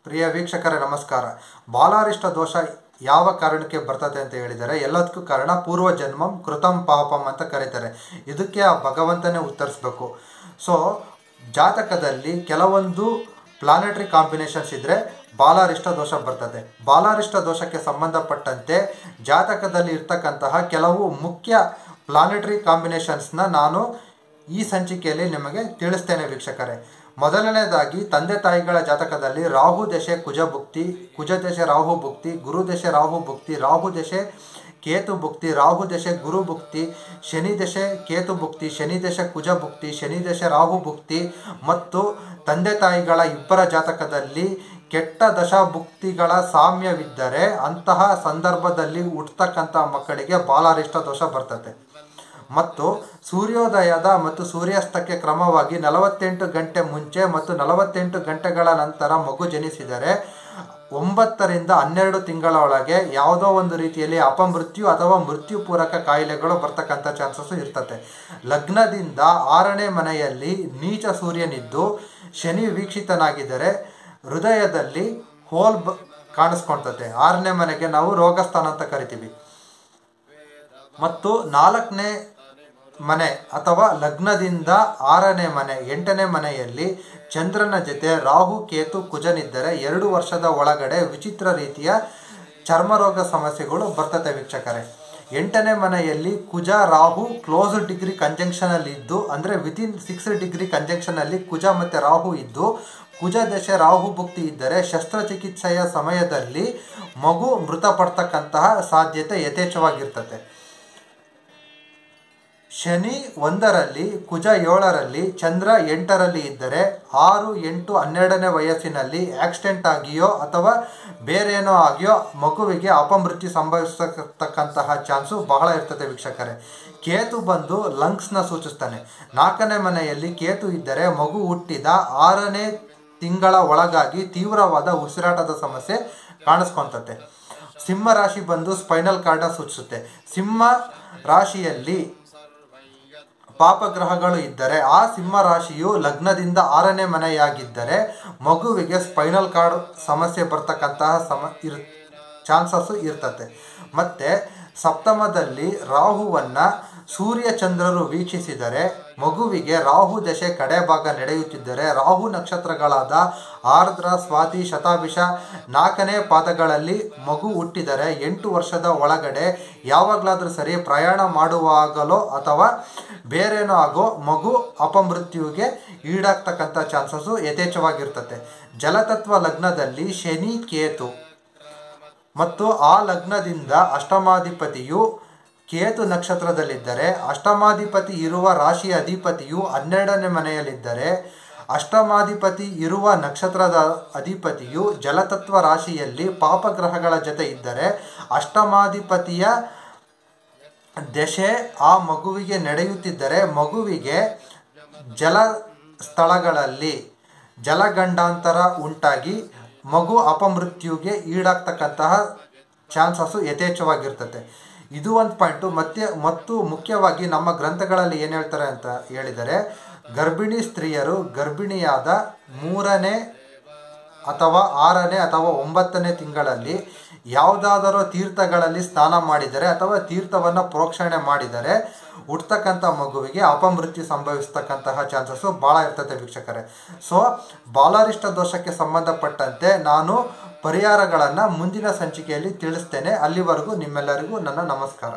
ಪ್ರಿಯ ವೀಕ್ಷಕರೇ ನಮಸ್ಕಾರ. ಬಾಲಾರಿಷ್ಟ ದೋಷ ಯಾವ ಕಾರಣಕ್ಕೆ ಬರ್ತದೆ ಅಂತ ಹೇಳಿದರೆ, ಎಲ್ಲದಕ್ಕೂ ಕಾರಣ ಪೂರ್ವಜನ್ಮಂ ಕೃತಂ ಪಾಪಂ ಅಂತ ಕರೀತಾರೆ. ಇದಕ್ಕೆ ಆ ಭಗವಂತನೇ ಉತ್ತರಿಸಬೇಕು. ಸೊ ಜಾತಕದಲ್ಲಿ ಕೆಲವೊಂದು ಪ್ಲಾನೆಟರಿ ಕಾಂಬಿನೇಷನ್ಸ್ ಇದ್ದರೆ ಬಾಲಾರಿಷ್ಟ ದೋಷ ಬರ್ತದೆ. ಬಾಲಾರಿಷ್ಟ ದೋಷಕ್ಕೆ ಸಂಬಂಧಪಟ್ಟಂತೆ ಜಾತಕದಲ್ಲಿ ಇರ್ತಕ್ಕಂತಹ ಕೆಲವು ಮುಖ್ಯ ಪ್ಲಾನೆಟರಿ ಕಾಂಬಿನೇಷನ್ಸ್ನ ನಾನು ಈ ಸಂಚಿಕೆಯಲ್ಲಿ ನಿಮಗೆ ತಿಳಿಸ್ತೇನೆ ವೀಕ್ಷಕರೇ. ಮೊದಲನೇದಾಗಿ ತಂದೆ ತಾಯಿಗಳ ಜಾತಕದಲ್ಲಿ ರಾಹು ದಶೆ ಕುಜ ಭುಕ್ತಿ, ಕುಜ ದಶೆ ರಾಹು ಭುಕ್ತಿ, ಗುರು ದಶೆ ರಾಹು ಭುಕ್ತಿ, ರಾಹು ದಶೆ ಕೇತು ಭುಕ್ತಿ, ರಾಹು ದಶೆ ಗುರು ಭುಕ್ತಿ, ಶನಿ ದಶೆ ಕೇತು ಭುಕ್ತಿ, ಶನಿ ದಶೆ ಕುಜ ಭುಕ್ತಿ, ಶನಿ ದಶೆ ರಾಹು ಭುಕ್ತಿ ಮತ್ತು ತಂದೆ ತಾಯಿಗಳ ಇಬ್ಬರ ಜಾತಕದಲ್ಲಿ ಕೆಟ್ಟ ದಶಾಭುಕ್ತಿಗಳ ಸಾಮ್ಯವಿದ್ದರೆ ಅಂತಹ ಸಂದರ್ಭದಲ್ಲಿ ಹುಟ್ಟತಕ್ಕಂಥ ಮಕ್ಕಳಿಗೆ ಬಾಲಾರಿಷ್ಟ ದೋಷ ಬರ್ತದೆ. ಮತ್ತು ಸೂರ್ಯೋದಯದ ಮತ್ತು ಸೂರ್ಯಾಸ್ತಕ್ಕೆ ಕ್ರಮವಾಗಿ 48 ಗಂಟೆ ಮುಂಚೆ ಮತ್ತು 48 ಗಂಟೆಗಳ ನಂತರ ಮಗು ಜನಿಸಿದರೆ 9 ರಿಂದ 12 ತಿಂಗಳ ಒಳಗೆ ಯಾವುದೋ ಒಂದು ರೀತಿಯಲ್ಲಿ ಅಪಮೃತ್ಯು ಅಥವಾ ಮೃತ್ಯುಪೂರಕ ಕಾಯಿಲೆಗಳು ಬರ್ತಕ್ಕಂಥ ಚಾನ್ಸಸ್ ಇರ್ತದೆ. ಲಗ್ನದಿಂದ 6ನೇ ಮನೆಯಲ್ಲಿ ನೀಚ ಸೂರ್ಯನಿದ್ದು ಶನಿ ವೀಕ್ಷಿತನಾಗಿದ್ದರೆ ಹೃದಯದಲ್ಲಿ ಹೋಲ್ ಕಾಣಿಸ್ಕೊಳ್ತದೆ. 6ನೇ ಮನೆಗೆ ನಾವು ರೋಗಸ್ಥಾನ ಅಂತ ಕರಿತೀವಿ. ಮತ್ತು 4ನೇ ಮನೆ ಅಥವಾ ಲಗ್ನದಿಂದ 6ನೇ ಮನೆ 8ನೇ ಮನೆಯಲ್ಲಿ ಚಂದ್ರನ ಜೊತೆ ರಾಹು ಕೇತು ಕುಜನಿದ್ದರೆ 2 ವರ್ಷದ ಒಳಗಡೆ ವಿಚಿತ್ರ ರೀತಿಯ ಚರ್ಮರೋಗ ಸಮಸ್ಯೆಗಳು ಬರ್ತದೆ ವೀಕ್ಷಕರೇ. 8ನೇ ಮನೆಯಲ್ಲಿ ಕುಜ ರಾಹು ಕ್ಲೋಸ್ ಡಿಗ್ರಿ ಕಂಜಂಕ್ಷನಲ್ಲಿ ಇದ್ದು, ಅಂದರೆ ವಿತಿನ್ 6 ಡಿಗ್ರಿ ಕಂಜಂಕ್ಷನಲ್ಲಿ ಕುಜ ಮತ್ತು ರಾಹು ಇದ್ದು ಕುಜ ದಶೆ ರಾಹು ಭುಕ್ತಿ ಇದ್ದರೆ ಶಸ್ತ್ರಚಿಕಿತ್ಸೆಯ ಸಮಯದಲ್ಲಿ ಮಗು ಮೃತಪಡ್ತಕ್ಕಂತಹ ಸಾಧ್ಯತೆ ಯಥೇಚ್ಛವಾಗಿರ್ತದೆ. ಶನಿ 1ರಲ್ಲಿ, ಕುಜ 7ರಲ್ಲಿ, ಚಂದ್ರ 8ರಲ್ಲಿ ಇದ್ದರೆ 6, 8, 12ನೇ ವಯಸ್ಸಿನಲ್ಲಿ ಆಕ್ಸಿಡೆಂಟ್ ಆಗಿಯೋ ಅಥವಾ ಬೇರೇನೋ ಆಗಿಯೋ ಮಗುವಿಗೆ ಅಪಮೃತ್ಯು ಸಂಭವಿಸತಕ್ಕಂತಹ ಚಾನ್ಸು ಬಹಳ ಇರ್ತದೆ ವೀಕ್ಷಕರೇ. ಕೇತು ಬಂದು ಲಂಗ್ಸ್ನ ಸೂಚಿಸ್ತಾನೆ. 4ನೇ ಮನೆಯಲ್ಲಿ ಕೇತು ಇದ್ದರೆ ಮಗು ಹುಟ್ಟಿದ 6ನೇ ತಿಂಗಳ ಒಳಗಾಗಿ ತೀವ್ರವಾದ ಉಸಿರಾಟದ ಸಮಸ್ಯೆ ಕಾಣಿಸ್ಕೊತತೆ. ಸಿಂಹ ರಾಶಿ ಬಂದು ಸ್ಪೈನಲ್ ಕಾರ್ಡ್ನ ಸೂಚಿಸುತ್ತೆ. ಸಿಂಹ ರಾಶಿಯಲ್ಲಿ ಪಾಪಗ್ರಹಗಳು ಇದ್ದರೆ ಆ ಸಿಂಹ ರಾಶಿಯು ಲಗ್ನದಿಂದ 6ನೇ ಮನೆಯಾಗಿದ್ದರೆ ಮಗುವಿಗೆ ಸ್ಪೈನಲ್ ಕಾರ್ಡ್ ಸಮಸ್ಯೆ ಬರ್ತಕ್ಕಂತಹ ಚಾನ್ಸಸ್ಸು ಇರ್ತದೆ. ಮತ್ತು ಸಪ್ತಮದಲ್ಲಿ ರಾಹುವನ್ನು ಸೂರ್ಯ ಚಂದ್ರರು ವೀಕ್ಷಿಸಿದರೆ ಮಗುವಿಗೆ ರಾಹು ದಶೆ ಕಡೆ ಭಾಗ ನಡೆಯುತ್ತಿದ್ದರೆ ರಾಹು ನಕ್ಷತ್ರಗಳಾದ ಆರ್ದ್ರ, ಸ್ವಾತಿ, ಶತಾಭಿಷ 4ನೇ ಪಾದಗಳಲ್ಲಿ ಮಗು ಹುಟ್ಟಿದರೆ 8 ವರ್ಷದ ಒಳಗಡೆ ಯಾವಾಗಲಾದರೂ ಸರಿ ಪ್ರಯಾಣ ಮಾಡುವಾಗಲೋ ಅಥವಾ ಬೇರೇನೋ ಆಗೋ ಮಗು ಅಪಮೃತ್ಯುವಿಗೆ ಈಡಾಗ್ತಕ್ಕಂಥ ಚಾನ್ಸಸ್ಸು ಯಥೇಚ್ಛವಾಗಿರ್ತದೆ. ಜಲತತ್ವ ಲಗ್ನದಲ್ಲಿ ಶನಿ ಕೇತು ಮತ್ತು ಆ ಲಗ್ನದಿಂದ ಅಷ್ಟಮಾಧಿಪತಿಯು ಕೇತು ನಕ್ಷತ್ರದಲ್ಲಿದ್ದರೆ ಅಷ್ಟಮಾಧಿಪತಿ ಇರುವ ರಾಶಿಯ ಅಧಿಪತಿಯು 12ನೇ ಮನೆಯಲ್ಲಿದ್ದರೆ ಅಷ್ಟಮಾಧಿಪತಿ ಇರುವ ನಕ್ಷತ್ರದ ಅಧಿಪತಿಯು ಜಲತತ್ವ ರಾಶಿಯಲ್ಲಿ ಪಾಪಗ್ರಹಗಳ ಜೊತೆ ಇದ್ದರೆ ಅಷ್ಟಮಾಧಿಪತಿಯ ದಶೆ ಆ ಮಗುವಿಗೆ ನಡೆಯುತ್ತಿದ್ದರೆ ಮಗುವಿಗೆ ಜಲ ಸ್ಥಳಗಳಲ್ಲಿ ಜಲಗಂಡಾಂತರ ಉಂಟಾಗಿ ಮಗು ಅಪಮೃತ್ಯುಗೆ ಈಡಾಗ್ತಕ್ಕಂತಹ ಚಾನ್ಸಸ್ಸು ಯಥೇಚ್ಛವಾಗಿರ್ತದೆ. ಇದು ಒಂದು ಪಾಯಿಂಟು. ಮತ್ತು ಮುಖ್ಯವಾಗಿ ನಮ್ಮ ಗ್ರಂಥಗಳಲ್ಲಿ ಏನು ಹೇಳ್ತಾರೆ ಅಂತ ಹೇಳಿದರೆ, ಗರ್ಭಿಣಿ ಸ್ತ್ರೀಯರು ಗರ್ಭಿಣಿಯಾದ 3ನೇ ಅಥವಾ 6ನೇ ಅಥವಾ 9ನೇ ತಿಂಗಳಲ್ಲಿ ಯಾವುದಾದರೂ ತೀರ್ಥಗಳಲ್ಲಿ ಸ್ನಾನ ಮಾಡಿದರೆ ಅಥವಾ ತೀರ್ಥವನ್ನು ಪ್ರೋಕ್ಷಣೆ ಮಾಡಿದರೆ ಹುಟ್ಟತಕ್ಕಂಥ ಮಗುವಿಗೆ ಅಪಮೃತ್ಯು ಸಂಭವಿಸ್ತಕ್ಕಂತಹ ಚಾನ್ಸಸ್ಸು ಭಾಳ ಇರ್ತದೆ ವೀಕ್ಷಕರೇ. ಸೊ ಬಾಲಾರಿಷ್ಟ ದೋಷಕ್ಕೆ ಸಂಬಂಧಪಟ್ಟಂತೆ ನಾನು ಪರಿಹಾರಗಳನ್ನು ಮುಂದಿನ ಸಂಚಿಕೆಯಲ್ಲಿ ತಿಳಿಸ್ತೇನೆ. ಅಲ್ಲಿವರೆಗೂ ನಿಮ್ಮೆಲ್ಲರಿಗೂ ನನ್ನ ನಮಸ್ಕಾರ.